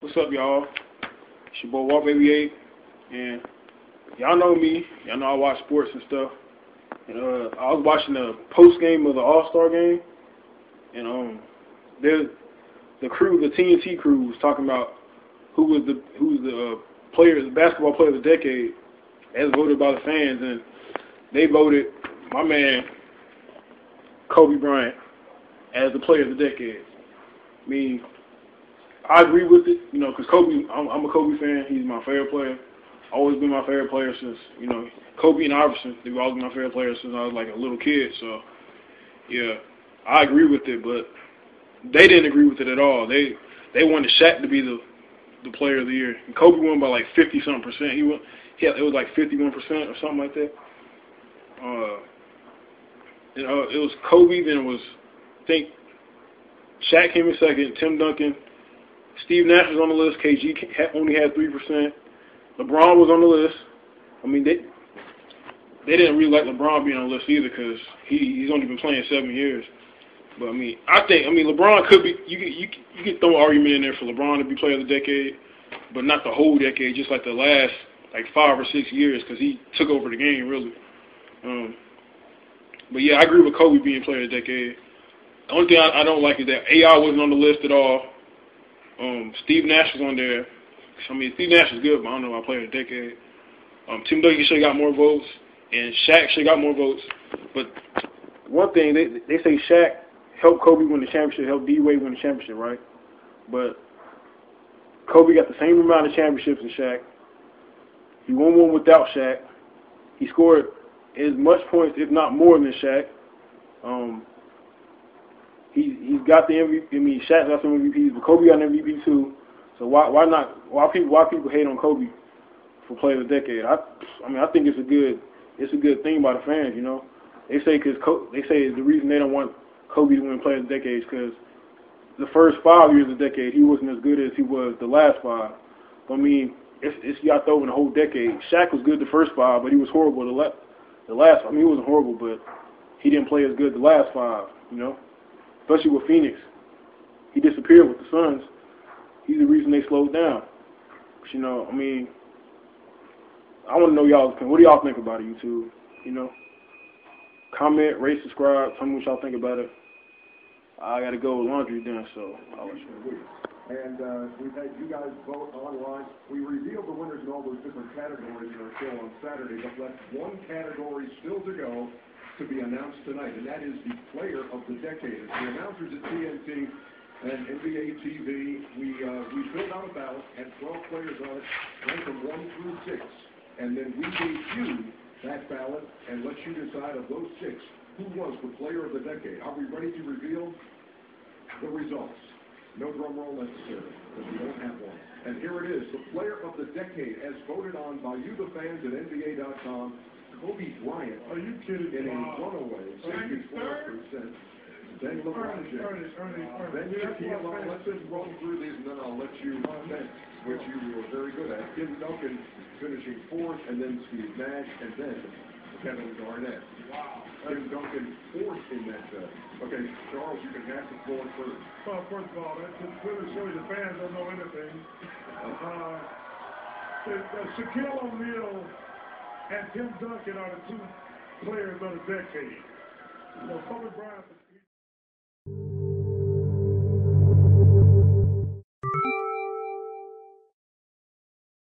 What's up, y'all? It's your boy Walk Baby 8, and y'all know me. Y'all know I watch sports and stuff. And I was watching the post game of the All-Star game, and there's the crew, the TNT crew, was talking about who's the player, the basketball player of the decade, as voted by the fans, and they voted my man Kobe Bryant as the player of the decade. I mean, I agree with it, because Kobe, I'm a Kobe fan. He's my favorite player. Always been my favorite player since, Kobe and Iverson, they've always been my favorite players since I was like a little kid. So, yeah, I agree with it, but they didn't agree with it at all. They wanted Shaq to be the player of the year. And Kobe won by like 50-something%. It was like 51% or something like that. It was Kobe, then it was, I think, Shaq came in second, Tim Duncan. Steve Nash was on the list. KG only had 3%. LeBron was on the list. I mean, they didn't really like LeBron being on the list either because he's only been playing 7 years. But I think LeBron could be. You could throw an argument in there for LeBron to be player of the decade, but not the whole decade, just like the last 5 or 6 years because he took over the game really. But yeah, I agree with Kobe being player of the decade. The only thing I don't like is that AI wasn't on the list at all. Steve Nash was on there. Steve Nash is good, but I don't know about player of the decade. Tim Duncan should have got more votes, and Shaq should have got more votes. But one thing, they say Shaq helped Kobe win the championship, helped D-Wade win the championship, right? But Kobe got the same amount of championships as Shaq. He won one without Shaq. He scored as much points, if not more, than Shaq. He's got the MVP. Shaq got some MVPs, but Kobe got an MVP too. So why people hate on Kobe for player of the decade? I think it's a good thing by the fans. They say the reason they don't want Kobe to win player of the decade is because the first 5 years of the decade he wasn't as good as he was the last 5. But it's you got to throw in the whole decade. Shaq was good the first 5, but he was horrible the last. He wasn't horrible, but he didn't play as good the last 5. Especially with Phoenix. He disappeared with the Suns. He's the reason they slowed down. But, I want to know y'all's opinion. What do y'all think about it, YouTube? Comment, rate, subscribe. Tell me what y'all think about it. I got to go. Laundry done, so I'll let you know. And we've had you guys vote online. We revealed the winners in all those different categories in our show on Saturday, but left one category still to go to be announced tonight, and that is the player of the decade. As the announcers at TNT and NBA TV, we filled out a ballot, had 12 players on it, ranked from 1 through 6, and then we gave you that ballot and let you decide of those 6 who was the player of the decade. Are we ready to reveal the results? No drum roll necessary, because we don't have one. And here it is, the player of the decade, as voted on by you, the fans at NBA.com. Kobe Bryant. Are you kidding? In a runaway 64%. Then LeBron James. Then Shaquille O'Neal. Let's just roll through these, and then I'll let you fence, which you were very good at. Tim Duncan finishing 4th, and then Steve Nash, and then Kevin Garnett. Wow. Tim Duncan 4th in that. Okay, Charles, you can have the floor first. Well, first of all, that just really shows the fans don't know anything. Shaquille O'Neal and Tim Duncan are the 2 players of the decade. Kobe Bryant.